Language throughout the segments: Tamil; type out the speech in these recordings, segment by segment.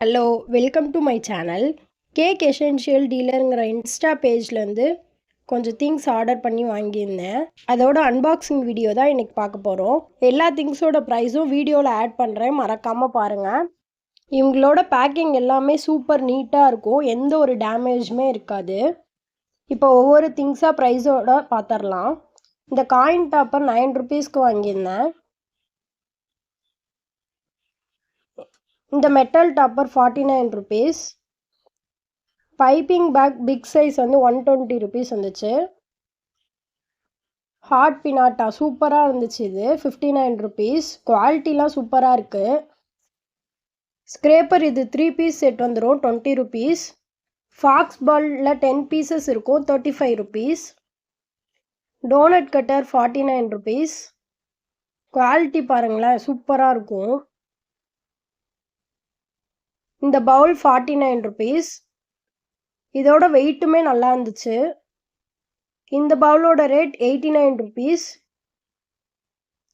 Hello, welcome to my channel. Cake essential டீலருங்கிற இன்ஸ்டா பேஜ்லேருந்து கொஞ்சம் திங்ஸ் ஆர்டர் பண்ணி வாங்கியிருந்தேன். அதோட அன்பாக்சிங் வீடியோ தான் இன்றைக்கி பார்க்க போகிறோம். எல்லா திங்ஸோட ப்ரைஸும் வீடியோவில் ஆட் பண்ணுறேன், மறக்காமல் பாருங்கள். இவங்களோட பேக்கிங் எல்லாமே சூப்பர் நீட்டாக இருக்கும், எந்த ஒரு டேமேஜுமே இருக்காது. இப்போ ஒவ்வொரு திங்ஸாக ப்ரைஸோட பார்த்துடலாம். இந்த காயின் டாப்பர் 9 ருபீஸ்க்கு வாங்கியிருந்தேன். இந்த metal topper 49 rupees. Piping bag big size வந்து 120 ருபீஸ் வந்துச்சு. ஹாட் பினாட்டா சூப்பராக இருந்துச்சு, இது 59 ருபீஸ். குவாலிட்டிலாம் சூப்பராக இருக்குது. ஸ்க்ரேப்பர் இது 3 பீஸ் செட் வந்துடும், 20 ருபீஸ். ஃபாக்ஸ் பாலில் 10 பீசஸ் இருக்கும், 35 rupees. Donut cutter 49 rupees. Quality பாருங்களேன், சூப்பராக இருக்கும். இந்த பவுல் 49 ருபீஸ். இதோட வெயிட்டுமே நல்லா இருந்துச்சு. இந்த பவுலோட ரேட் 89 ருபீஸ்.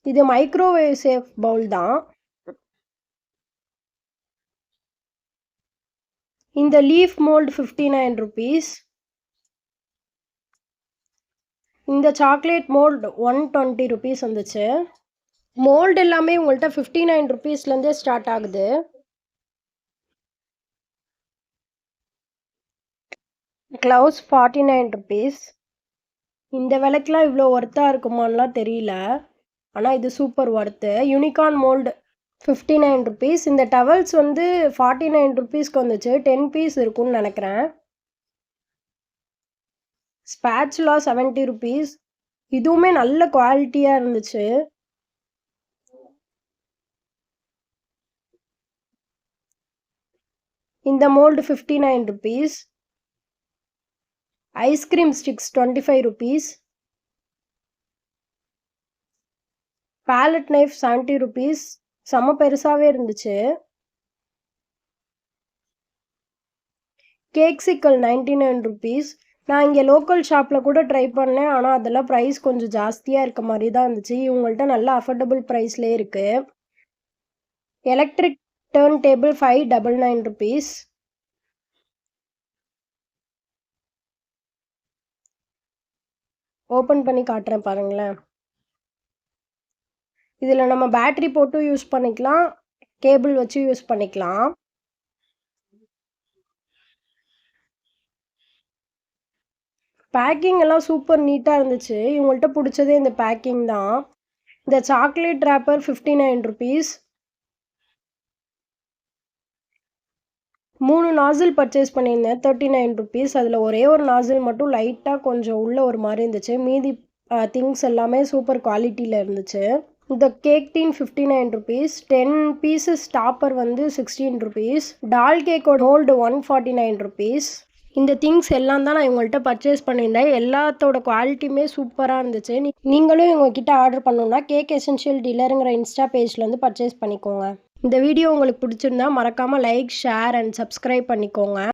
இது மைக்ரோவேவ் சேஃப் பவுல் தான். இந்த லீஃப் மோல்டு 59 ருபீஸ். இந்த சாக்லேட் மோல்டு 120 ருபீஸ் வந்துச்சு. மோல்டு எல்லாமே உங்கள்கிட்ட 59 ருபீஸ்லேருந்தே ஸ்டார்ட் ஆகுது. Gloves 49 rupees. இந்த விலைக்கெலாம் இவ்வளோ ஒர்த்தாக இருக்குமான்லாம் தெரியல, ஆனால் இது super worth. Unicorn mould 59 rupees. இந்த டவல்ஸ் வந்து 49 ருபீஸ்க்கு வந்துச்சு, 10 பீஸ் இருக்கும்னு நினைக்கிறேன். Spatula 70 rupees. இதுவுமே நல்ல குவாலிட்டியாக இருந்துச்சு. இந்த mould 59 rupees. Ice cream sticks 25 rupees. Palette knife 70 rupees. செம்ம பெருசாகவே இருந்துச்சு. கேக் சிக்கல் 99 ருபீஸ். நான் இங்கே லோக்கல் ஷாப்பில் கூட ட்ரை பண்ணேன், ஆனால் அதெல்லாம் ப்ரைஸ் கொஞ்சம் ஜாஸ்தியாக இருக்க மாதிரி தான் இருந்துச்சு. இவங்கள்ட்ட நல்ல அஃபோர்டபுள் ப்ரைஸ்லேயே இருக்குது. Electric turn table 599 rupees. Open பண்ணி காட்டுறேன் பாருங்களேன். இதில் நம்ம பேட்டரி போட்டும் யூஸ் பண்ணிக்கலாம், கேபிள் வச்சு யூஸ் பண்ணிக்கலாம். பேக்கிங் எல்லாம் சூப்பர் நீட்டாக இருந்துச்சு. இவங்கள்ட்ட பிடிச்சதே இந்த பேக்கிங் தான். இந்த சாக்லேட் ரேப்பர் 59 ருபீஸ். 3 நாசில் பர்ச்சேஸ் பண்ணியிருந்தேன், 39 ருபீஸ். அதில் ஒரே ஒரு நாசில் மட்டும் லைட்டாக கொஞ்சம் உள்ளே ஒரு மாதிரி இருந்துச்சு. மீதி திங்ஸ் எல்லாமே சூப்பர் குவாலிட்டியில் இருந்துச்சு. இந்த cake tin 59 rupees. 10 pieces topper வந்து 16 ருபீஸ். டால் கேக்கோட மோல்டு 149 ருபீஸ். இந்த திங்ஸ் எல்லாம் தான் நான் இவங்கள்ட்ட பர்ச்சேஸ் பண்ணியிருந்தேன். எல்லாத்தோட குவாலிட்டியுமே சூப்பராக இருந்துச்சு. நீங்களும் இவங்ககிட்ட ஆர்டர் பண்ணணுன்னா கேக் எசென்ஷியல் டீலருங்கிற இன்ஸ்டா பேஜ்லேருந்து பர்ச்சேஸ் பண்ணிக்கோங்க. இந்த வீடியோ உங்களுக்கு பிடிச்சிருந்தா மறக்காமல் லைக், ஷேர் அண்ட் சப்ஸ்கிரைப் பண்ணிக்கோங்க.